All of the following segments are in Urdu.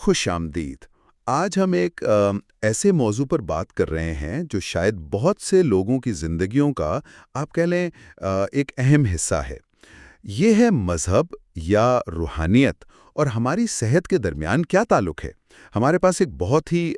خوش آمدید۔ آج ہم ایک ایسے موضوع پر بات کر رہے ہیں جو شاید بہت سے لوگوں کی زندگیوں کا آپ کہہ لیں ایک اہم حصہ ہے۔ یہ ہے مذہب یا روحانیت اور ہماری صحت کے درمیان کیا تعلق ہے۔ ہمارے پاس ایک بہت ہی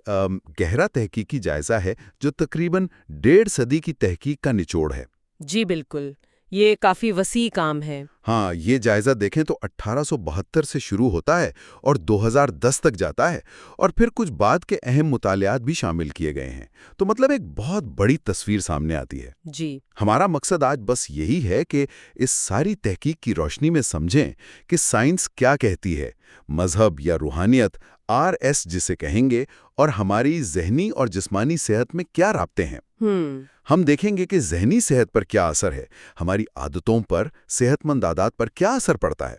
گہرا تحقیقی جائزہ ہے جو تقریباً 1.5 صدی کی تحقیق کا نچوڑ ہے۔ جی بالکل، یہ کافی وسیع کام ہے۔ ہاں، یہ جائزہ دیکھیں تو 1872 سے شروع ہوتا ہے اور 2010 تک جاتا ہے، اور پھر کچھ بعد کے اہم مطالعات بھی شامل کیے گئے ہیں، تو مطلب ایک بہت بڑی تصویر سامنے آتی ہے۔ جی، ہمارا مقصد آج بس یہی ہے کہ اس ساری تحقیق کی روشنی میں سمجھیں کہ سائنس کیا کہتی ہے، مذہب یا روحانیت RS جسے کہیں گے، اور ہماری ذہنی اور جسمانی صحت میں کیا رابطے ہیں۔ ہم دیکھیں گے کہ ذہنی صحت پر کیا اثر ہے، ہماری عادتوں پر، صحت مند عادات پر کیا اثر پڑتا ہے،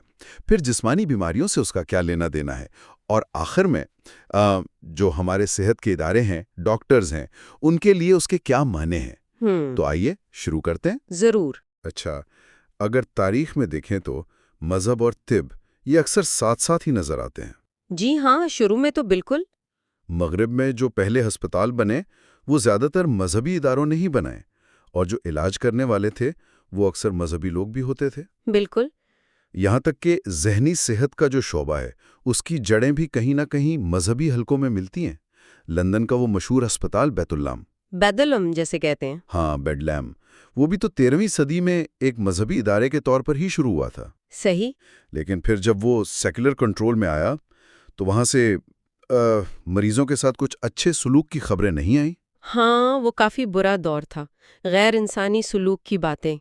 پھر جسمانی بیماریوں سے اس کا کیا لینا دینا ہے، اور آخر میں جو ہمارے صحت کے ادارے ہیں، ڈاکٹرز ہیں، ان کے لیے اس کے کیا معنی ہیں۔ تو آئیے شروع کرتے ہیں۔ ضرور۔ اچھا، اگر تاریخ میں دیکھیں تو مذہب اور طب یہ اکثر ساتھ ساتھ ہی نظر آتے ہیں۔ جی ہاں، شروع میں تو بالکل۔ مغرب میں جو پہلے ہسپتال بنے وہ زیادہ تر مذہبی اداروں نے ہی بنائے، اور جو علاج کرنے والے تھے وہ اکثر مذہبی لوگ بھی ہوتے تھے۔ بالکل۔ یہاں تک کہ ذہنی صحت کا جو شعبہ ہے اس کی جڑیں بھی کہیں نہ کہیں مذہبی حلقوں میں ملتی ہیں۔ لندن کا وہ مشہور ہسپتال بیت اللام، بیدلم جیسے کہتے ہیں۔ ہاں بیڈ لیم، وہ بھی تو 13ویں صدی میں ایک مذہبی ادارے کے طور پر ہی شروع ہوا تھا۔ صحیح۔ لیکن پھر جب وہ سیکولر کنٹرول میں آیا تو وہاں سے مریضوں کے ساتھ کچھ اچھے سلوک کی خبریں نہیں آئیں۔ ہاں، وہ کافی برا دور تھا، غیر انسانی سلوک کی باتیں۔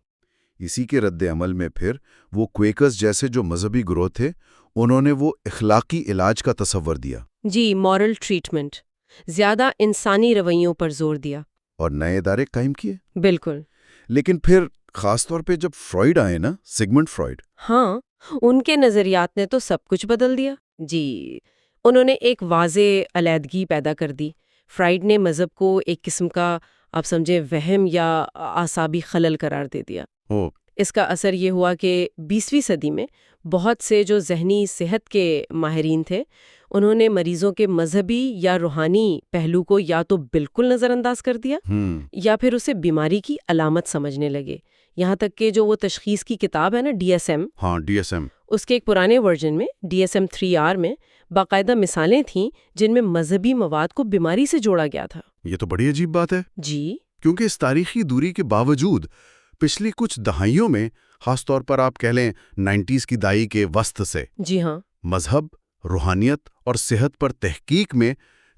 اسی کے رد عمل میں پھر وہ کویکرز جیسے جو مذہبی گروہ تھے انہوں نے وہ اخلاقی علاج کا تصور دیا۔ جی، مورل ٹریٹمنٹ، زیادہ انسانی رویوں پر زور دیا۔ اور نئے ادارے قائم کیے۔ بالکل۔ لیکن پھر خاص طور پہ جب فرائیڈ آئے نا، سگمنڈ فرائیڈ، ہاں، ان کے نظریات نے تو سب کچھ بدل دیا۔ جی، انہوں نے ایک واضح علیحدگی پیدا کر دی۔ فرائیڈ نے مذہب کو ایک قسم کا، آپ سمجھے، وہم یا اعصابی خلل قرار دے دیا۔ اس کا اثر یہ ہوا کہ 20ویں صدی میں بہت سے جو ذہنی صحت کے ماہرین تھے انہوں نے مریضوں کے مذہبی یا روحانی پہلو کو یا تو بالکل نظر انداز کر دیا یا پھر اسے بیماری کی علامت سمجھنے لگے۔ یہاں تک کہ جو وہ تشخیص کی کتاب ہے نا، DSM، ہاں DSM، اس کے ایک پرانے ورژن میں DSM-3R میں باقاعدہ مثالیں تھیں جن میں مذہبی مواد کو بیماری سے جوڑا گیا تھا۔ یہ تو بڑی عجیب بات ہے۔ جی، کیونکہ اس تاریخی دوری کے باوجود پچھلی کچھ دہائیوں میں، خاص طور پر آپ کہہ لیں 90s کی دہائی کے وسط سے، جی ہاں، مذہب، روحانیت اور صحت پر تحقیق میں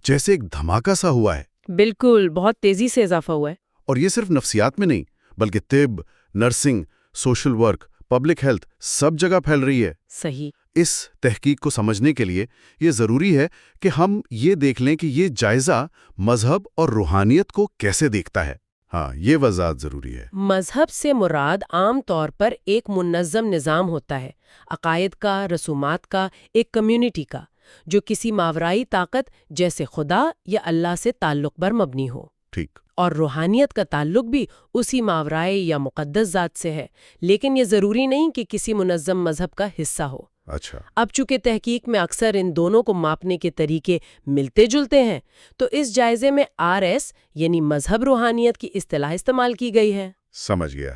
جیسے ایک دھماکہ سا ہوا ہے۔ بالکل، بہت تیزی سے اضافہ ہوا ہے۔ اور یہ صرف نفسیات میں نہیں بلکہ طب، nursing, social work, public health سب جگہ پھیل رہی ہے۔ صحیح۔ اس تحقیق کو سمجھنے کے لیے یہ ضروری ہے کہ ہم یہ دیکھ لیں کہ یہ جائزہ مذہب اور روحانیت کو کیسے دیکھتا ہے۔ ہاں، یہ وضاحت ضروری ہے۔ مذہب سے مراد عام طور پر ایک منظم نظام ہوتا ہے، عقائد کا، رسومات کا، ایک کمیونٹی کا، جو کسی ماورائی طاقت جیسے خدا یا اللہ سے تعلق پر مبنی ہو۔ ٹھیک۔ اور روحانیت کا تعلق بھی اسی ماورائی یا مقدس ذات سے ہے، لیکن یہ ضروری نہیں کہ کسی منظم مذہب کا حصہ ہو۔ اچھا۔ اب چونکہ تحقیق میں اکثر ان دونوں کو ماپنے کے طریقے ملتے جلتے ہیں، تو اس جائزے میں RS یعنی مذہب روحانیت کی اصطلاح استعمال کی گئی ہے۔ سمجھ گیا۔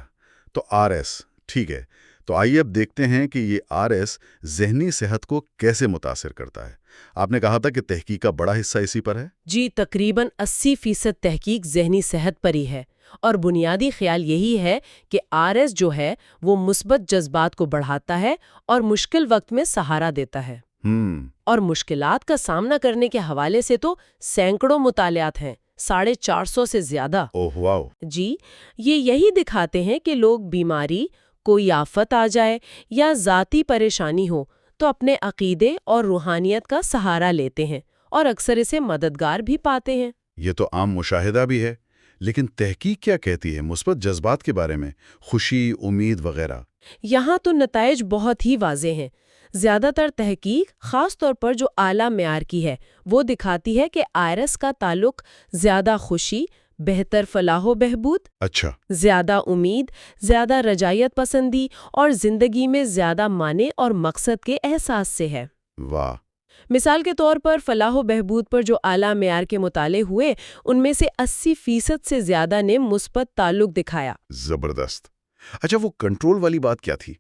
تو RS ٹھیک ہے۔ تو آئیے اب دیکھتے ہیں کہ یہ RS ذہنی صحت کو کیسے متاثر کرتا ہے۔ آپ نے کہا تھا کہ تحقیق کا بڑا حصہ اسی پر ہے۔ جی، تقریباً 80% تحقیق ذہنی صحت پر ہی ہے، اور بنیادی خیال یہی ہے کہ RS جو ہے وہ مثبت جذبات کو بڑھاتا ہے اور مشکل وقت میں سہارا دیتا ہے۔ اور مشکلات کا سامنا کرنے کے حوالے سے تو سینکڑوں مطالعات ہیں، 450 سے زیادہ۔ اوہ واو۔ جی، یہ یہی دکھاتے ہیں کہ لوگ بیماری، کوئی آفت آ جائے یا ذاتی پریشانی ہو تو اپنے عقیدے اور روحانیت کا سہارا لیتے ہیں اور اکثر اسے مددگار بھی پاتے ہیں۔ یہ تو عام مشاہدہ بھی ہے، لیکن تحقیق کیا کہتی ہے مثبت جذبات کے بارے میں، خوشی، امید وغیرہ؟ یہاں تو نتائج بہت ہی واضح ہیں۔ زیادہ تر تحقیق، خاص طور پر جو اعلیٰ معیار کی ہے، وہ دکھاتی ہے کہ RS کا تعلق زیادہ خوشی، بہتر فلاح و بہبود، اچھا، زیادہ امید، زیادہ رجائیت پسندی اور زندگی میں زیادہ معنی اور مقصد کے احساس سے ہے۔ واہ۔ مثال کے طور پر فلاح و بہبود پر جو اعلیٰ معیار کے مطالعے ہوئے ان میں سے 80% سے زیادہ نے مثبت تعلق دکھایا۔ زبردست۔ اچھا، وہ کنٹرول والی بات کیا تھی؟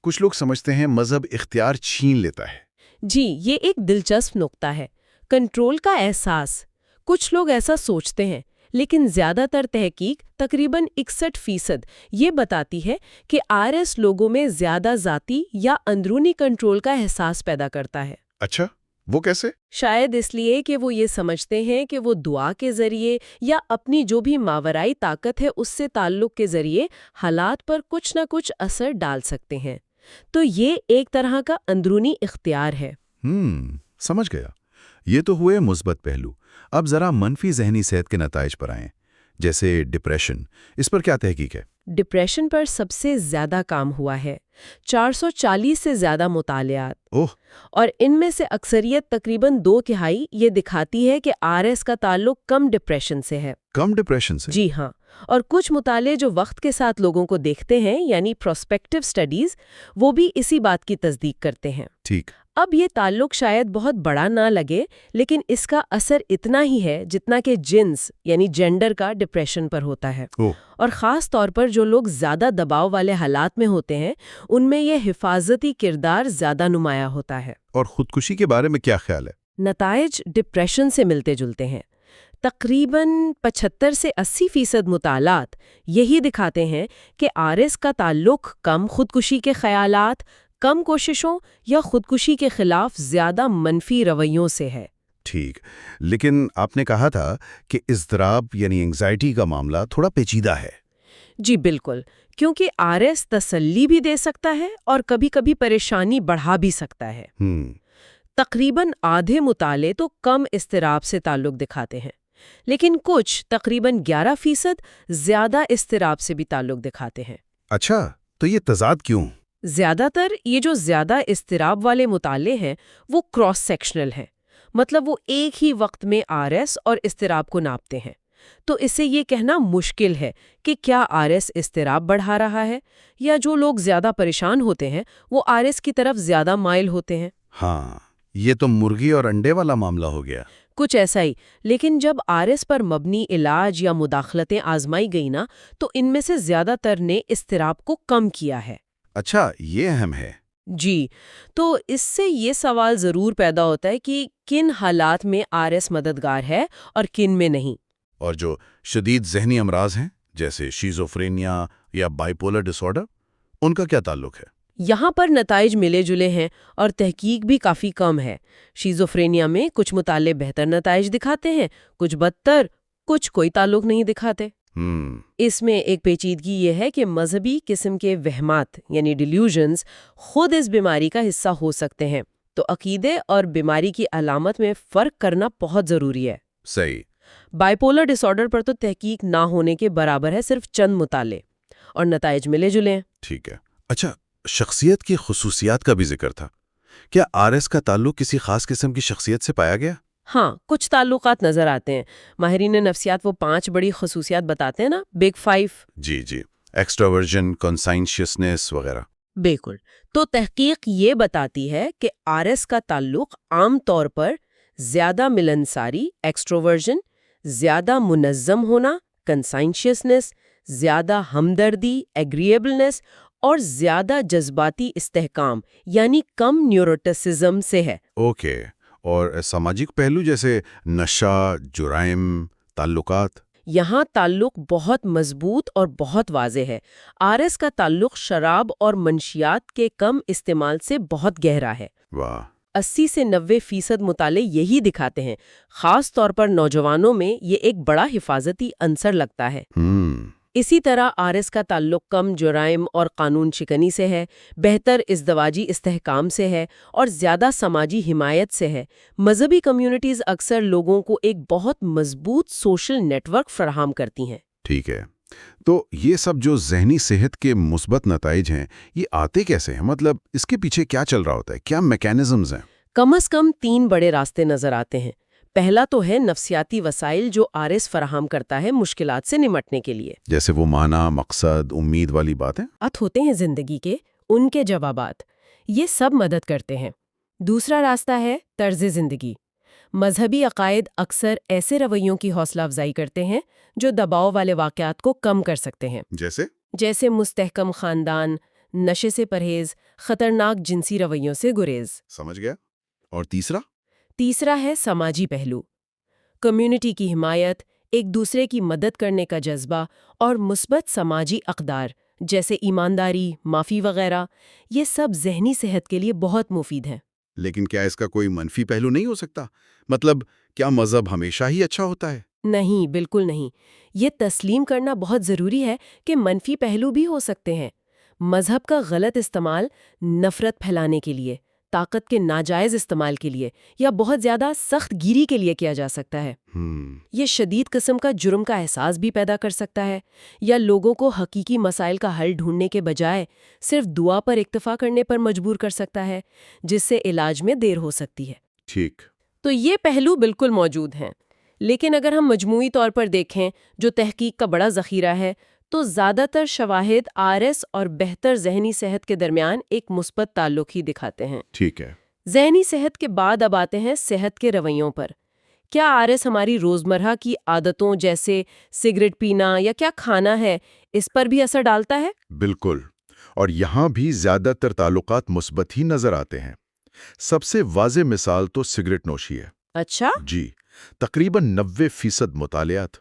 کچھ لوگ سمجھتے ہیں مذہب اختیار چھین لیتا ہے۔ جی، یہ ایک دلچسپ نقطہ ہے، کنٹرول کا احساس۔ کچھ لوگ ایسا سوچتے ہیں، لیکن زیادہ تر تحقیق تقریباً 61% یہ بتاتی ہے کہ RS لوگوں میں زیادہ ذاتی یا اندرونی کنٹرول کا احساس پیدا کرتا ہے۔ اچھا، وہ کیسے؟ شاید اس لیے کہ وہ یہ سمجھتے ہیں کہ وہ دعا کے ذریعے یا اپنی جو بھی ماورائی طاقت ہے اس سے تعلق کے ذریعے حالات پر کچھ نہ کچھ اثر ڈال سکتے ہیں۔ تو یہ ایک طرح کا اندرونی اختیار ہے۔ سمجھ گیا۔ یہ تو ہوئے مثبت پہلو۔ اب ذرا منفی ذہنی صحت کے نتائج پر آئیں، جیسے ڈپریشن۔ اس پر کیا تحقیق ہے؟ ڈپریشن پر سب سے زیادہ کام ہوا ہے، 440 سے زیادہ مطالعات، اور ان میں سے اکثریت تقریباً 2/3 یہ دکھاتی ہے کہ RS کا تعلق کم ڈپریشن سے ہے۔ کم ڈپریشن سے؟ جی ہاں، اور کچھ مطالعے جو وقت کے ساتھ لوگوں کو دیکھتے ہیں، یعنی پروسپیکٹیو سٹڈیز، وہ بھی اسی بات کی تصدیق کرتے ہیں۔ ٹھیک۔ اب یہ تعلق شاید بہت بڑا نہ لگے، لیکن اس کا اثر اتنا ہی ہے جتنا کہ جنس یعنی جینڈر کا ڈپریشن پر ہوتا ہے۔ اور خاص طور پر جو لوگ زیادہ دباؤ والے حالات میں ہوتے ہیں ان میں یہ حفاظتی کردار زیادہ نمایاں ہوتا ہے۔ اور خودکشی کے بارے میں کیا خیال ہے؟ نتائج ڈپریشن سے ملتے جلتے ہیں۔ تقریباً 75 سے 80% مطالعات یہی دکھاتے ہیں کہ RS کا تعلق کم خودکشی کے خیالات، کم کوششوں یا خودکشی کے خلاف زیادہ منفی رویوں سے ہے۔ ٹھیک، لیکن آپ نے کہا تھا کہ اضطراب یعنی انگزائٹی کا معاملہ تھوڑا پیچیدہ ہے۔ جی بالکل، کیونکہ RS تسلی بھی دے سکتا ہے اور کبھی کبھی پریشانی بڑھا بھی سکتا ہے۔ تقریباً آدھے مطالعے تو کم اضطراب سے تعلق دکھاتے ہیں، لیکن کچھ تقریباً 11% زیادہ اضطراب سے بھی تعلق دکھاتے ہیں۔ اچھا، تو یہ تضاد کیوں؟ زیادہ تر یہ جو زیادہ اضطراب والے مطالعے ہیں وہ کراس سیکشنل ہیں، مطلب وہ ایک ہی وقت میں RS اور اضطراب کو ناپتے ہیں۔ تو اس سے یہ کہنا مشکل ہے کہ کیا RS اضطراب بڑھا رہا ہے، یا جو لوگ زیادہ پریشان ہوتے ہیں وہ RS کی طرف زیادہ مائل ہوتے ہیں۔ ہاں، یہ تو مرغی اور انڈے والا معاملہ ہو گیا۔ کچھ ایسا ہی، لیکن جب RS پر مبنی علاج یا مداخلتیں آزمائی گئی نا تو ان میں سے زیادہ تر نے اضطراب کو کم کیا ہے۔ اچھا، یہ اہم ہے۔ جی، تو اس سے یہ سوال ضرور پیدا ہوتا ہے کہ کن حالات میں RS مددگار ہے اور کن میں نہیں۔ اور جو شدید ذہنی امراض ہیں جیسے شیزوفرینیا یا بائیپولر ڈس آرڈر، ان کا کیا تعلق ہے؟ یہاں پر نتائج ملے جلے ہیں اور تحقیق بھی کافی کم ہے۔ شیزوفرینیا میں کچھ مطالعے بہتر نتائج دکھاتے ہیں، کچھ بدتر، کچھ کوئی تعلق نہیں دکھاتے۔ اس میں ایک پیچیدگی یہ ہے کہ مذہبی قسم کے وہمات یعنی ڈیلیوژنز خود اس بیماری کا حصہ ہو سکتے ہیں، تو عقیدے اور بیماری کی علامت میں فرق کرنا بہت ضروری ہے۔ صحیح۔ بائیپولر ڈس آرڈر پر تو تحقیق نہ ہونے کے برابر ہے صرف چند مطالعے، اور نتائج ملے جلے ہیں۔ ٹھیک ہے۔ اچھا، شخصیت کی خصوصیات کا بھی ذکر تھا۔ کیا RS کا تعلق کسی خاص قسم کی شخصیت سے پایا گیا؟ ہاں، کچھ تعلقات نظر آتے ہیں۔ ماہرین نفسیات وہ 5 بڑی خصوصیات بتاتے ہیں نا، بگ 5۔ جی، ایکسٹروورژن، کانسائنشیسنس وغیرہ۔ بالکل۔ تو تحقیق یہ بتاتی ہے کہ RS کا تعلق عام طور پر زیادہ ملنساری، ایکسٹروورژن، زیادہ منظم ہونا، کنسائنشیسنس، زیادہ ہمدردی، ایگریبلنس، اور زیادہ جذباتی استحکام یعنی کم نیوروٹسزم سے ہے۔ اوکے، اور سماجک پہلو جیسے نشہ، جرائم، تعلقات؟ یہاں تعلق بہت مضبوط اور بہت واضح ہے۔ RS کا تعلق شراب اور منشیات کے کم استعمال سے بہت گہرا ہے۔ واہ! 80 سے 90% مطالعے یہی دکھاتے ہیں۔ خاص طور پر نوجوانوں میں یہ ایک بڑا حفاظتی عنصر لگتا ہے۔ اسی طرح RS کا تعلق کم جرائم اور قانون شکنی سے ہے، بہتر ازدواجی استحکام سے ہے، اور زیادہ سماجی حمایت سے ہے۔ مذہبی کمیونٹیز اکثر لوگوں کو ایک بہت مضبوط سوشل نیٹ ورک فراہم کرتی ہیں۔ ٹھیک ہے، تو یہ سب جو ذہنی صحت کے مثبت نتائج ہیں، یہ آتے کیسے ہیں؟ مطلب اس کے پیچھے کیا چل رہا ہوتا ہے؟ کیا میکینزمز ہیں؟ کم از کم 3 بڑے راستے نظر آتے ہیں۔ پہلا تو ہے نفسیاتی وسائل جو RS فراہم کرتا ہے مشکلات سے نمٹنے کے لیے، جیسے وہ معنی، مقصد، امید والی باتیں ہوتے ہیں زندگی کے ان کے جوابات، یہ سب مدد کرتے ہیں۔ دوسرا راستہ ہے طرز زندگی۔ مذہبی عقائد اکثر ایسے رویوں کی حوصلہ افزائی کرتے ہیں جو دباؤ والے واقعات کو کم کر سکتے ہیں، جیسے مستحکم خاندان، نشے سے پرہیز، خطرناک جنسی رویوں سے گریز۔ سمجھ گیا۔ اور تیسرا ہے سماجی پہلو۔ کمیونٹی کی حمایت، ایک دوسرے کی مدد کرنے کا جذبہ اور مثبت سماجی اقدار جیسے ایمانداری، معافی وغیرہ، یہ سب ذہنی صحت کے لیے بہت مفید ہیں۔ لیکن کیا اس کا کوئی منفی پہلو نہیں ہو سکتا؟ مطلب کیا مذہب ہمیشہ ہی اچھا ہوتا ہے؟ نہیں، بالکل نہیں۔ یہ تسلیم کرنا بہت ضروری ہے کہ منفی پہلو بھی ہو سکتے ہیں۔ مذہب کا غلط استعمال نفرت پھیلانے کے لیے، طاقت کے ناجائز استعمال کے لیے یا بہت زیادہ سخت گیری کے لیے کیا جا سکتا ہے۔ یہ شدید قسم کا جرم کا احساس بھی پیدا کر سکتا ہے یا لوگوں کو حقیقی مسائل کا حل ڈھونڈنے کے بجائے صرف دعا پر اکتفا کرنے پر مجبور کر سکتا ہے، جس سے علاج میں دیر ہو سکتی ہے۔ ٹھیک۔ تو یہ پہلو بالکل موجود ہیں، لیکن اگر ہم مجموعی طور پر دیکھیں جو تحقیق کا بڑا ذخیرہ ہے، تو زیادہ تر شواہد RS اور بہتر ذہنی صحت کے درمیان ایک مثبت تعلق ہی دکھاتے ہیں۔ ٹھیک ہے۔ ذہنی صحت کے بعد اب آتے ہیں صحت کے رویوں پر۔ کیا RS ہماری روزمرہ کی عادتوں جیسے سگریٹ پینا یا کیا کھانا ہے، اس پر بھی اثر ڈالتا ہے؟ بالکل، اور یہاں بھی زیادہ تر تعلقات مثبت ہی نظر آتے ہیں۔ سب سے واضح مثال تو سگریٹ نوشی ہے۔ اچھا؟ جی، تقریباً 90% مطالعات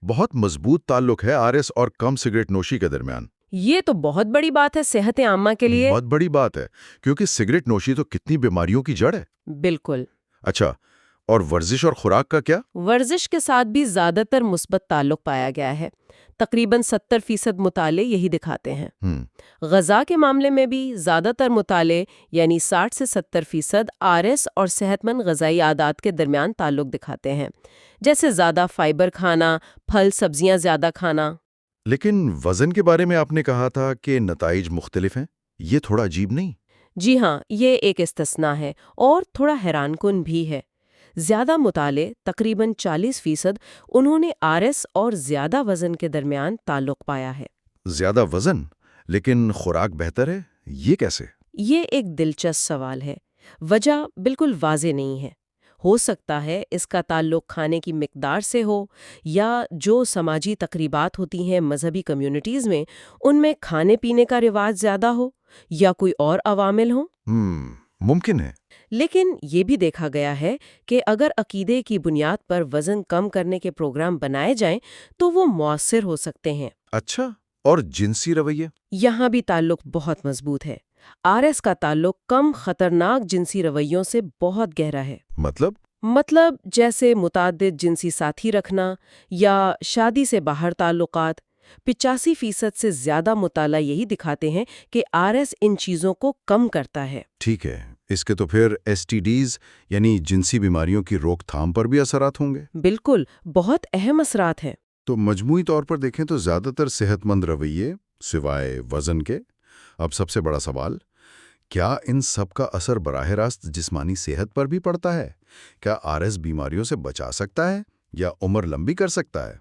بہت مضبوط تعلق ہے RS اور کم سگریٹ نوشی کے درمیان۔ یہ تو بہت بڑی بات ہے صحت عامہ کے لیے۔ بہت بڑی بات ہے، کیونکہ سگریٹ نوشی تو کتنی بیماریوں کی جڑ ہے۔ بالکل۔ اچھا، اور ورزش اور خوراک کا کیا؟ ورزش کے ساتھ بھی زیادہ تر مثبت تعلق پایا گیا ہے۔ تقریباً 70% مطالعے یہی دکھاتے ہیں۔ غذا کے معاملے میں بھی زیادہ تر مطالعے یعنی 60 سے 70% RS اور صحت مند غذائی عادات کے درمیان تعلق دکھاتے ہیں، جیسے زیادہ فائبر کھانا، پھل سبزیاں زیادہ کھانا۔ لیکن وزن کے بارے میں آپ نے کہا تھا کہ نتائج مختلف ہیں، یہ تھوڑا عجیب نہیں؟ جی ہاں، یہ ایک استثناء ہے اور تھوڑا حیران کن بھی ہے۔ زیادہ مطالعے تقریباً 40% انہوں نے RS اور زیادہ وزن کے درمیان تعلق پایا ہے۔ زیادہ وزن لیکن خوراک بہتر ہے، یہ کیسے؟ یہ ایک دلچسپ سوال ہے۔ وجہ بالکل واضح نہیں ہے۔ ہو سکتا ہے اس کا تعلق کھانے کی مقدار سے ہو یا جو سماجی تقریبات ہوتی ہیں مذہبی کمیونٹیز میں، ان میں کھانے پینے کا رواج زیادہ ہو یا کوئی اور عوامل ہوں۔ ممکن ہے۔ لیکن یہ بھی دیکھا گیا ہے کہ اگر عقیدے کی بنیاد پر وزن کم کرنے کے پروگرام بنائے جائیں تو وہ مؤثر ہو سکتے ہیں۔ اچھا، اور جنسی رویے؟ یہاں بھی تعلق بہت مضبوط ہے۔ RS کا تعلق کم خطرناک جنسی رویوں سے بہت گہرا ہے۔ مطلب جیسے متعدد جنسی ساتھی رکھنا یا شادی سے باہر تعلقات۔ 85% سے زیادہ مطالعہ یہی دکھاتے ہیں کہ RS ان چیزوں کو کم کرتا ہے۔ ٹھیک ہے، اس کے تو پھر STDs یعنی جنسی بیماریوں کی روک تھام پر بھی اثرات ہوں گے؟ بالکل، بہت اہم اثرات ہیں۔ تو مجموعی طور پر دیکھیں تو زیادہ تر صحت مند رویے سوائے وزن کے۔ اب سب سے بڑا سوال، کیا ان سب کا اثر براہ راست جسمانی صحت پر بھی پڑتا ہے؟ کیا RS بیماریوں سے بچا سکتا ہے یا عمر لمبی کر سکتا ہے؟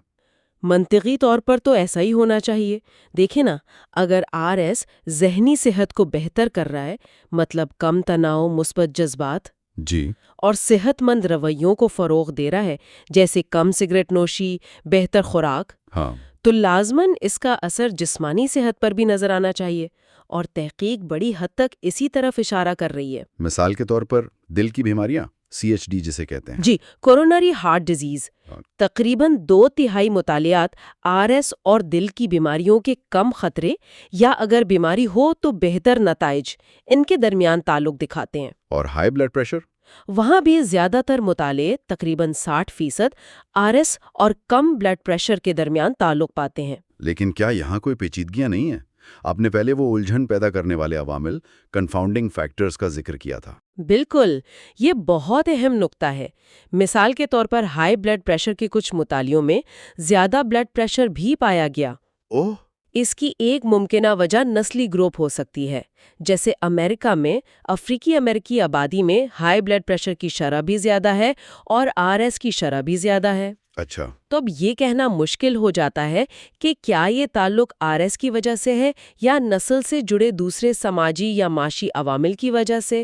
منطقی طور پر تو ایسا ہی ہونا چاہیے۔ دیکھیں نا، اگر RS ذہنی صحت کو بہتر کر رہا ہے، مطلب کم تناؤ، مثبت جذبات، جی، اور صحت مند رویوں کو فروغ دے رہا ہے، جیسے کم سگریٹ نوشی، بہتر خوراک، ہاں، تو لازماً اس کا اثر جسمانی صحت پر بھی نظر آنا چاہیے، اور تحقیق بڑی حد تک اسی طرف اشارہ کر رہی ہے۔ مثال کے طور پر دل کی بیماریاں، CHD جسے کہتے ہیں۔ جی، کورونری ہارٹ ڈیزیز۔ تقریباً 2/3 مطالعات RS اور دل کی بیماریوں کے کم خطرے یا اگر بیماری ہو تو بہتر نتائج، ان کے درمیان تعلق دکھاتے ہیں۔ اور ہائی بلڈ پریشر؟ وہاں بھی زیادہ تر مطالعے تقریباً 60% RS اور کم بلڈ پریشر کے درمیان تعلق پاتے ہیں۔ لیکن کیا یہاں کوئی پیچیدگیاں نہیں ہیں؟ آپ نے پہلے وہ الجھن پیدا کرنے والے عوامل، کنفاؤنڈنگ فیکٹرز کا ذکر کیا تھا۔ بالکل، یہ بہت اہم نقطہ ہے۔ مثال کے طور پر ہائی بلڈ پریشر کے کچھ مطالعوں میں زیادہ بلڈ پریشر بھی پایا گیا۔ اوہ! اس کی ایک ممکنہ وجہ نسلی گروپ ہو سکتی ہے، جیسے امریکہ میں افریقی امریکی آبادی میں ہائی بلڈ پریشر کی شرح بھی زیادہ ہے اور RS کی شرح بھی زیادہ ہے۔ اچھا، تو اب یہ کہنا مشکل ہو جاتا ہے کہ کیا یہ تعلق RS کی وجہ سے ہے یا نسل سے جڑے دوسرے سماجی یا معاشی عوامل کی وجہ سے۔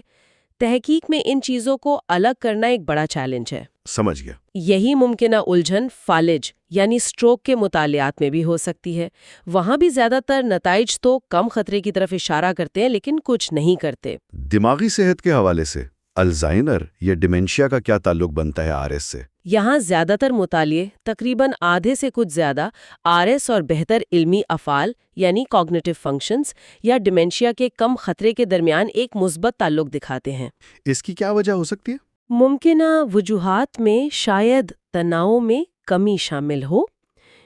تحقیق میں ان چیزوں کو الگ کرنا ایک بڑا چیلنج ہے۔ سمجھ گیا۔ یہی ممکنہ الجھن فالج یعنی سٹروک کے مطالعات میں بھی ہو سکتی ہے۔ وہاں بھی زیادہ تر نتائج تو کم خطرے کی طرف اشارہ کرتے ہیں لیکن کچھ نہیں کرتے۔ دماغی صحت کے حوالے سے الزائمر یا ڈیمنشیا کا کیا تعلق بنتا ہے آر ایس سے؟ یہاں زیادہ تر مطالعے تقریباً آدھے سے کچھ زیادہ آر ایس اور بہتر علمی افعال یعنی کوگنیٹو فنکشنز یا ڈیمنشیا کے کم خطرے کے درمیان ایک مثبت تعلق دکھاتے ہیں۔ اس کی کیا وجہ ہو سکتی ہے؟ ممکنہ وجوہات میں شاید تناؤ میں کمی شامل ہو،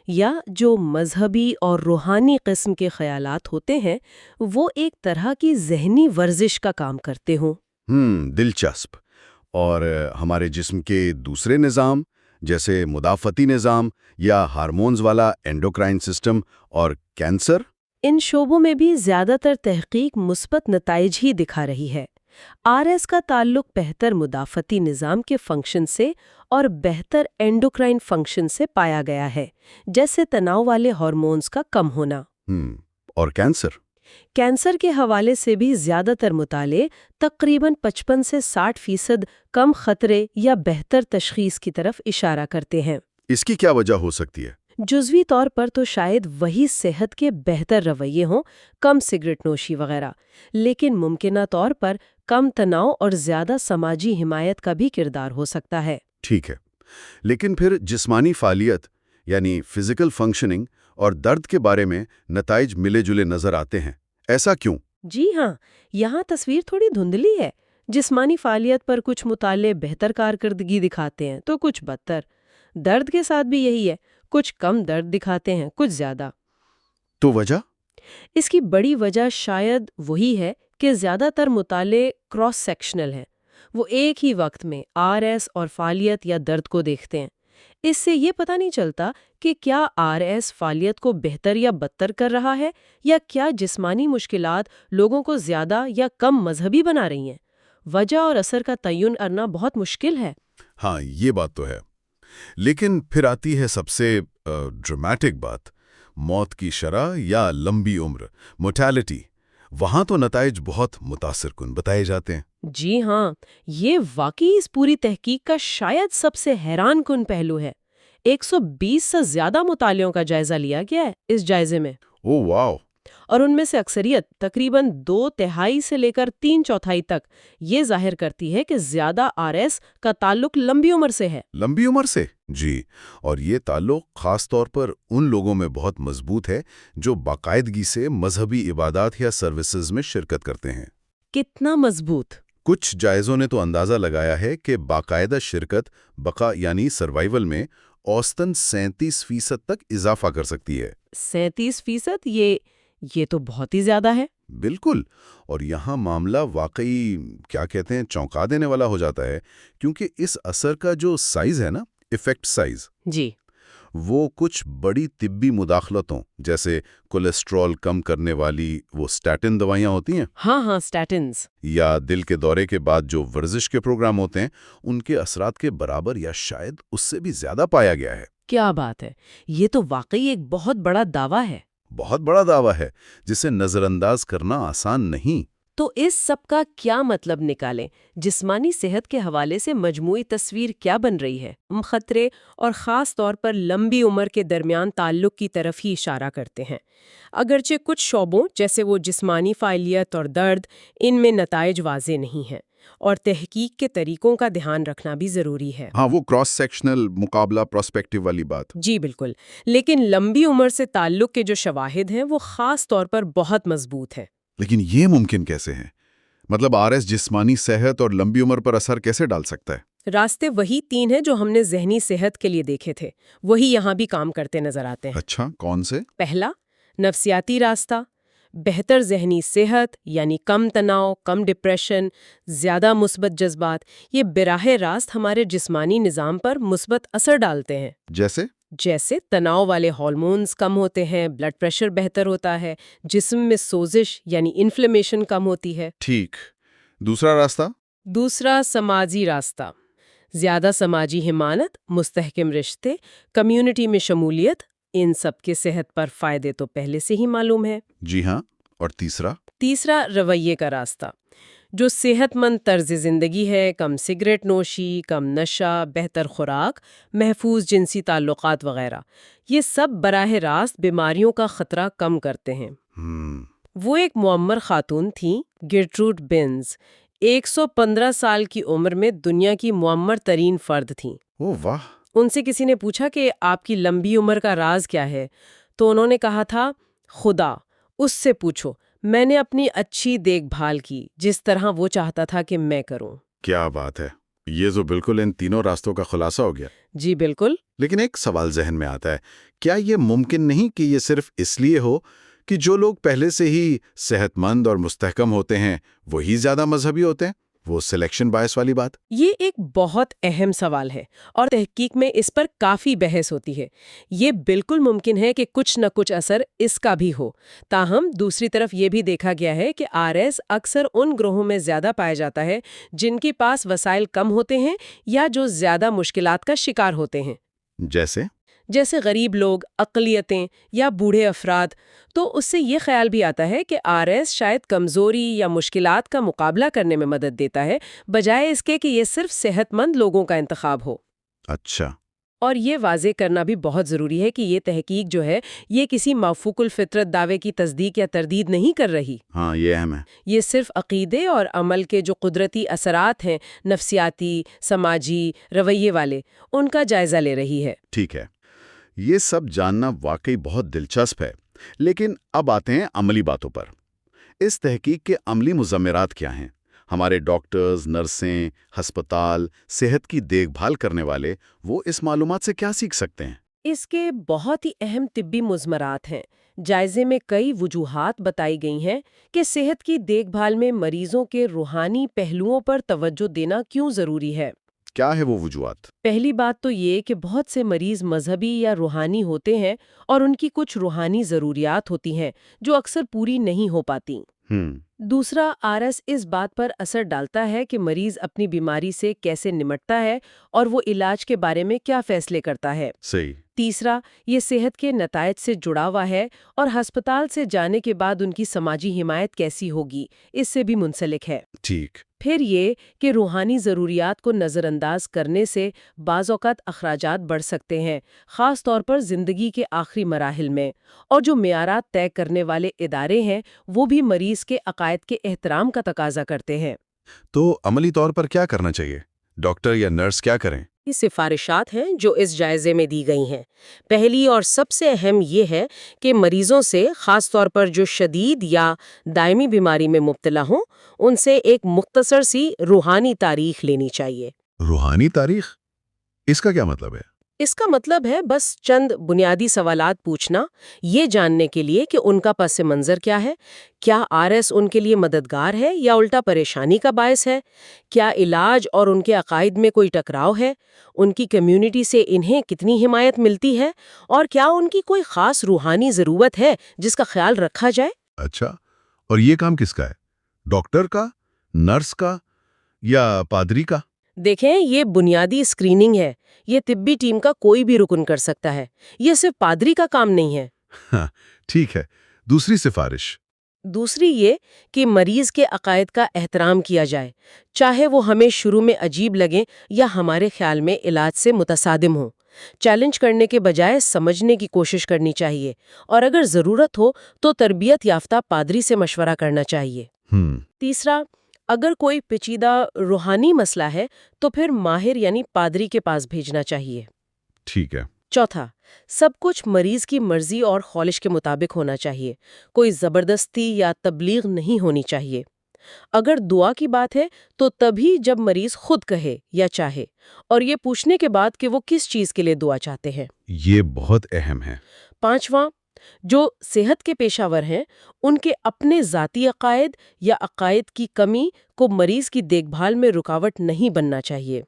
یا جو مذہبی اور روحانی قسم کے خیالات ہوتے ہیں وہ ایک طرح کی ذہنی ورزش کا کام کرتے ہوں۔ دلچسپ۔ اور ہمارے جسم کے دوسرے نظام جیسے مدافعتی نظام یا ہارمونز والا اینڈوکرائن سسٹم اور کینسر؟ ان شعبوں میں بھی زیادہ تر تحقیق مثبت نتائج ہی دکھا رہی ہے۔ آر ایس کا تعلق بہتر مدافعتی نظام کے فنکشن سے اور بہتر اینڈوکرائن فنکشن سے پایا گیا ہے، جیسے تناؤ والے ہارمونز کا کم ہونا۔ اور کینسر کے حوالے سے بھی زیادہ تر مطالعے تقریباً 55 سے 60% کم خطرے یا بہتر تشخیص کی طرف اشارہ کرتے ہیں۔ اس کی کیا وجہ ہو سکتی ہے؟ جزوی طور پر تو شاید وہی صحت کے بہتر رویے ہوں، کم سگریٹ نوشی وغیرہ، لیکن ممکنہ طور پر کم تناؤ اور زیادہ سماجی حمایت کا بھی کردار ہو سکتا ہے۔ ٹھیک ہے، لیکن پھر جسمانی فعالیت یعنی فزیکل فنکشننگ اور درد کے بارے میں نتائج ملے جلے نظر آتے ہیں، ایسا کیوں؟ جی ہاں، یہاں تصویر تھوڑی دھندلی ہے۔ جسمانی فعالیت پر کچھ مطالعے بہتر کارکردگی دکھاتے ہیں تو کچھ بدتر۔ درد کے ساتھ بھی یہی ہے، کچھ کم درد دکھاتے ہیں، کچھ زیادہ۔ تو وجہ؟ اس کی بڑی وجہ شاید وہی ہے کہ زیادہ تر مطالعے کراس سیکشنل ہیں۔ وہ ایک ہی وقت میں آر ایس اور فعالیت یا درد کو دیکھتے ہیں۔ اس سے یہ پتہ نہیں چلتا کہ کیا آر ایس فعالیت کو بہتر یا بدتر کر رہا ہے، یا کیا جسمانی مشکلات لوگوں کو زیادہ یا کم مذہبی بنا رہی ہیں۔ وجہ اور اثر کا تعین کرنا بہت مشکل ہے۔ ہاں، یہ بات تو ہے۔ لیکن پھر آتی ہے سب سے ڈرامیٹک بات، موت کی شرح یا لمبی عمر، موٹیلٹی۔ وہاں تو نتائج بہت متاثر کن بتائے جاتے ہیں۔ جی ہاں، یہ واقعی اس پوری تحقیق کا شاید سب سے حیران کن پہلو ہے۔ 120 سے زیادہ مطالعوں کا جائزہ لیا گیا ہے اس جائزے میں۔ اوہ واو! اور ان میں سے اکثریت تقریباً 2/3 سے لے کر 3/4 تک یہ ظاہر کرتی ہے کہ زیادہ آر ایس کا تعلق لمبی عمر سے ہے۔ لمبی عمر سے؟ جی، اور یہ تعلق خاص طور پر ان لوگوں میں بہت مضبوط ہے جو باقاعدگی سے مذہبی عبادات یا سروسز میں شرکت کرتے ہیں۔ کتنا مضبوط؟ کچھ جائزوں نے تو اندازہ لگایا ہے کہ باقاعدہ شرکت بقا یعنی سروائیول میں اوسطاً 37% تک اضافہ کر سکتی ہے۔ 37%؟ یہ تو بہت ہی زیادہ ہے۔ بالکل، اور یہاں معاملہ واقعی کیا کہتے ہیں چونکا دینے والا ہو جاتا ہے، کیونکہ اس اثر کا جو سائز ہے نا، ایفیکٹ سائز، جی، وہ کچھ بڑی طبی مداخلتوں جیسے کولیسٹرول کم کرنے والی وہ سٹیٹن دوائیاں ہوتی ہیں، ہاں سٹیٹنز، یا دل کے دورے کے بعد جو ورزش کے پروگرام ہوتے ہیں، ان کے اثرات کے برابر یا شاید اس سے بھی زیادہ پایا گیا ہے۔ کیا بات ہے! یہ تو واقعی ایک بہت بڑا دعویٰ ہے۔ بہت بڑا دعویٰ ہے جسے نظر انداز کرنا آسان نہیں۔ تو اس سب کا کیا مطلب نکالیں؟ جسمانی صحت کے حوالے سے مجموعی تصویر کیا بن رہی ہے؟ ہم خطرے اور خاص طور پر لمبی عمر کے درمیان تعلق کی طرف ہی اشارہ کرتے ہیں۔ اگرچہ کچھ شعبوں جیسے وہ جسمانی فعالیت اور درد، ان میں نتائج واضح نہیں ہیں، اور تحقیق کے طریقوں کا دھیان رکھنا بھی ضروری ہے۔ ہاں، وہ کراس سیکشنل مقابلہ پرسپیکٹیو والی بات۔ جی بالکل، لیکن لمبی عمر سے تعلق کے جو شواہد ہیں وہ خاص طور پر بہت مضبوط ہیں۔ لیکن یہ ممکن کیسے ہے؟ مطلب آر ایس جسمانی صحت اور لمبی عمر پر اثر کیسے ڈال سکتا ہے؟ راستے وہی 3 ہیں جو ہم نے ذہنی صحت کے لیے دیکھے تھے، وہی یہاں بھی کام کرتے نظر آتے ہیں۔ اچھا، کون سے؟ پہلا، نفسیاتی راستہ، بہتر ذہنی صحت یعنی کم تناؤ، کم ڈپریشن، زیادہ مثبت جذبات، یہ براہ راست ہمارے جسمانی نظام پر مثبت اثر ڈالتے ہیں۔ جیسے تناؤ والے ہارمونز کم ہوتے ہیں، بلڈ پریشر بہتر ہوتا ہے، جسم میں سوزش یعنی انفلیمیشن کم ہوتی ہے۔ ٹھیک، دوسرا راستہ؟ دوسرا، سماجی راستہ، زیادہ سماجی حمایت، مستحکم رشتے، کمیونٹی میں شمولیت، ان سب کے صحت پر فائدے تو پہلے سے ہی معلوم ہے۔ جی ہاں، اور تیسرا؟ تیسرا، رویے کا راستہ، جو صحت مند طرز زندگی ہے، کم سگریٹ نوشی، کم نشہ، بہتر خوراک، محفوظ جنسی تعلقات وغیرہ، یہ سب براہ راست بیماریوں کا خطرہ کم کرتے ہیں۔ وہ ایک معمر خاتون تھیں، گرٹروڈ بینز، 115 سال کی عمر میں دنیا کی معمر ترین فرد تھیں۔ او واہ! ان سے کسی نے پوچھا کہ آپ کی لمبی عمر کا راز کیا ہے، تو انہوں نے کہا تھا، خدا، اس سے پوچھو، میں نے اپنی اچھی دیکھ بھال کی جس طرح وہ چاہتا تھا کہ میں کروں۔ کیا بات ہے! یہ تو بالکل ان تینوں راستوں کا خلاصہ ہو گیا۔ جی بالکل۔ لیکن ایک سوال ذہن میں آتا ہے، کیا یہ ممکن نہیں کہ یہ صرف اس لیے ہو کہ جو لوگ پہلے سے ہی صحت مند اور مستحکم ہوتے ہیں وہی زیادہ مذہبی ہوتے ہیں؟ وہ سلیکشن بائس والی بات؟ یہ ایک بہت اہم سوال ہے اور تحقیق میں اس پر کافی بحث ہوتی ہے۔ یہ بالکل ممکن ہے کہ کچھ نہ کچھ اثر اس کا بھی ہو، تاہم دوسری طرف یہ بھی دیکھا گیا ہے کہ RS اکثر ان گروہوں میں زیادہ پایا جاتا ہے جن کے پاس وسائل کم ہوتے ہیں یا جو زیادہ مشکلات کا شکار ہوتے ہیں، جیسے غریب لوگ، اقلیتیں یا بوڑھے افراد۔ تو اس سے یہ خیال بھی آتا ہے کہ RS شاید کمزوری یا مشکلات کا مقابلہ کرنے میں مدد دیتا ہے، بجائے اس کے کہ یہ صرف صحت مند لوگوں کا انتخاب ہو۔ اچھا۔ اور یہ واضح کرنا بھی بہت ضروری ہے کہ یہ تحقیق جو ہے یہ کسی موفوق الفطرت دعوے کی تصدیق یا تردید نہیں کر رہی۔ ہاں، یہ اہم ہے۔ یہ صرف عقیدے اور عمل کے جو قدرتی اثرات ہیں، نفسیاتی، سماجی، رویے والے، ان کا جائزہ لے رہی ہے۔ ٹھیک ہے، یہ سب جاننا واقعی بہت دلچسپ ہے، لیکن اب آتے ہیں عملی باتوں پر۔ اس تحقیق کے عملی مضمرات کیا ہیں؟ ہمارے ڈاکٹرز، نرسیں، ہسپتال، صحت کی دیکھ بھال کرنے والے، وہ اس معلومات سے کیا سیکھ سکتے ہیں؟ اس کے بہت ہی اہم طبی مضمرات ہیں۔ جائزے میں کئی وجوہات بتائی گئی ہیں کہ صحت کی دیکھ بھال میں مریضوں کے روحانی پہلوؤں پر توجہ دینا کیوں ضروری ہے۔ کیا ہے وہ وجوہات؟ پہلی بات تو یہ کہ بہت سے مریض مذہبی یا روحانی ہوتے ہیں اور ان کی کچھ روحانی ضروریات ہوتی ہیں جو اکثر پوری نہیں ہو پاتی۔ دوسرا، RS اس بات پر اثر ڈالتا ہے کہ مریض اپنی بیماری سے کیسے نمٹتا ہے اور وہ علاج کے بارے میں کیا فیصلے کرتا ہے۔ صحیح۔ تیسرا، یہ صحت کے نتائج سے جڑا ہوا ہے اور ہسپتال سے جانے کے بعد ان کی سماجی حمایت کیسی ہوگی، اس سے بھی منسلک ہے۔ ٹھیک۔ پھر یہ کہ روحانی ضروریات کو نظر انداز کرنے سے بعض اوقات اخراجات بڑھ سکتے ہیں، خاص طور پر زندگی کے آخری مراحل میں، اور جو معیارات طے کرنے والے ادارے ہیں وہ بھی مریض کے عقائد کے احترام کا تقاضا کرتے ہیں۔ تو عملی طور پر کیا کرنا چاہیے؟ ڈاکٹر یا نرس کیا کریں؟ یہ سفارشات ہیں جو اس جائزے میں دی گئی ہیں۔ پہلی اور سب سے اہم یہ ہے کہ مریضوں سے، خاص طور پر جو شدید یا دائمی بیماری میں مبتلا ہوں، ان سے ایک مختصر سی روحانی تاریخ لینی چاہیے۔ روحانی تاریخ؟ اس کا کیا مطلب ہے؟ اس کا مطلب ہے بس چند بنیادی سوالات پوچھنا، یہ جاننے کے لیے کہ ان کا پس منظر کیا ہے، کیا RS ان کے لیے مددگار ہے یا الٹا پریشانی کا باعث ہے، کیا علاج اور ان کے عقائد میں کوئی ٹکراؤ ہے، ان کی کمیونٹی سے انہیں کتنی حمایت ملتی ہے، اور کیا ان کی کوئی خاص روحانی ضرورت ہے جس کا خیال رکھا جائے۔ اچھا، اور یہ کام کس کا ہے؟ ڈاکٹر کا، نرس کا یا پادری کا؟ دیکھیں، یہ بنیادی اسکریننگ ہے، یہ طبی ٹیم کا کوئی بھی رکن کر سکتا ہے، یہ صرف پادری کا کام نہیں ہے۔ ہاں، ٹھیک ہے۔ دوسری سفارش؟ دوسری یہ کہ مریض کے عقائد کا احترام کیا جائے، چاہے وہ ہمیں شروع میں عجیب لگیں یا ہمارے خیال میں علاج سے متصادم ہوں۔ چیلنج کرنے کے بجائے سمجھنے کی کوشش کرنی چاہیے، اور اگر ضرورت ہو تو تربیت یافتہ پادری سے مشورہ کرنا چاہیے۔ تیسرا، اگر کوئی پیچیدہ روحانی مسئلہ ہے تو پھر ماہر یعنی پادری کے پاس بھیجنا چاہیے۔ ٹھیک ہے۔ چوتھا، سب کچھ مریض کی مرضی اور خواہش کے مطابق ہونا چاہیے، کوئی زبردستی یا تبلیغ نہیں ہونی چاہیے۔ اگر دعا کی بات ہے تو تبھی جب مریض خود کہے یا چاہے، اور یہ پوچھنے کے بعد کہ وہ کس چیز کے لیے دعا چاہتے ہیں۔ یہ بہت اہم ہے۔ پانچواں، جو صحت کے پیشہ ور ہیں ان کے اپنے ذاتی عقائد یا عقائد کی کمی کو مریض کی دیکھ بھال میں رکاوٹ نہیں بننا چاہیے۔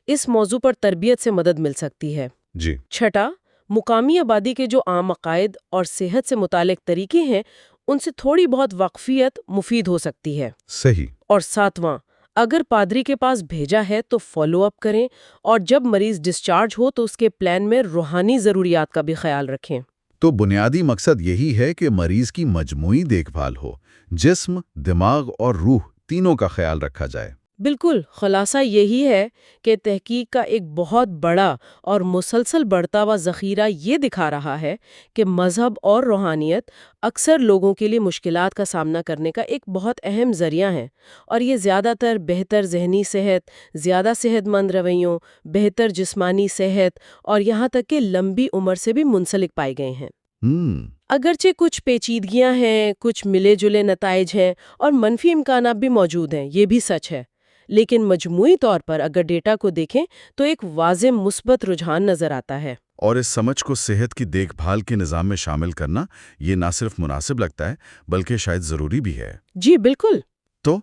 اس موضوع پر تربیت سے مدد مل سکتی ہے۔ جی۔ چھٹا، مقامی آبادی کے جو عام عقائد اور صحت سے متعلق طریقے ہیں ان سے تھوڑی بہت واقفیت مفید ہو سکتی ہے۔ صحیح۔ اور ساتواں، اگر پادری کے پاس بھیجا ہے تو فالو اپ کریں، اور جب مریض ڈسچارج ہو تو اس کے پلان میں روحانی ضروریات کا بھی خیال رکھیں۔ تو بنیادی مقصد یہی ہے کہ مریض کی مجموعی دیکھ بھال ہو، جسم، دماغ اور روح تینوں کا خیال رکھا جائے۔ بالکل، خلاصہ یہی ہے کہ تحقیق کا ایک بہت بڑا اور مسلسل بڑھتا ہوا ذخیرہ یہ دکھا رہا ہے کہ مذہب اور روحانیت اکثر لوگوں کے لیے مشکلات کا سامنا کرنے کا ایک بہت اہم ذریعہ ہیں، اور یہ زیادہ تر بہتر ذہنی صحت، زیادہ صحت مند رویوں، بہتر جسمانی صحت اور یہاں تک کہ لمبی عمر سے بھی منسلک پائے گئے ہیں۔ اگرچہ کچھ پیچیدگیاں ہیں، کچھ ملے جلے نتائج ہیں اور منفی امکانات بھی موجود ہیں، یہ بھی سچ ہے، لیکن مجموعی طور پر اگر ڈیٹا کو دیکھیں تو ایک واضح مثبت رجحان نظر آتا ہے۔ اور اس سمجھ کو صحت کی دیکھ بھال کے نظام میں شامل کرنا یہ نہ صرف مناسب لگتا ہے بلکہ شاید ضروری بھی ہے۔ جی بالکل۔ تو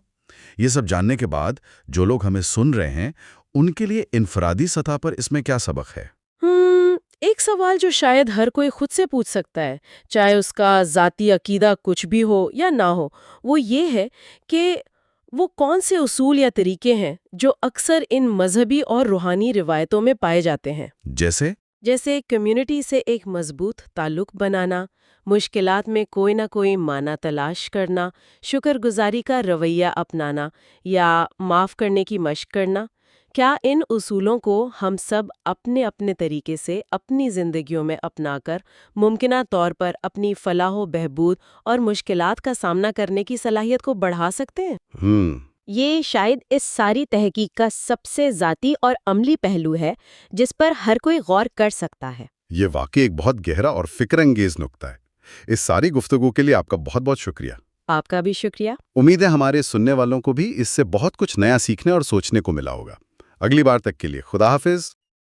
یہ سب جاننے کے بعد جو لوگ ہمیں سن رہے ہیں ان کے لیے انفرادی سطح پر اس میں کیا سبق ہے؟ ایک سوال جو شاید ہر کوئی خود سے پوچھ سکتا ہے، چاہے اس کا ذاتی عقیدہ کچھ بھی ہو یا نہ ہو، وہ یہ ہے کہ وہ کون سے اصول یا طریقے ہیں جو اکثر ان مذہبی اور روحانی روایتوں میں پائے جاتے ہیں۔ جیسے کمیونٹی سے ایک مضبوط تعلق بنانا، مشکلات میں کوئی نہ کوئی معنی تلاش کرنا، شکر گزاری کا رویہ اپنانا یا معاف کرنے کی مشق کرنا۔ کیا ان اصولوں کو ہم سب اپنے اپنے طریقے سے اپنی زندگیوں میں اپنا کر ممکنہ طور پر اپنی فلاح و بہبود اور مشکلات کا سامنا کرنے کی صلاحیت کو بڑھا سکتے ہیں؟ یہ شاید اس ساری تحقیق کا سب سے ذاتی اور عملی پہلو ہے جس پر ہر کوئی غور کر سکتا ہے۔ یہ واقعی ایک بہت گہرا اور فکر انگیز نکتہ ہے۔ اس ساری گفتگو کے لیے آپ کا بہت بہت شکریہ۔ آپ کا بھی شکریہ۔ امید ہے ہمارے سننے والوں کو بھی اس سے بہت کچھ نیا سیکھنے اور سوچنے کو ملا ہوگا۔ اگلی بار تک کے لیے خدا حافظ۔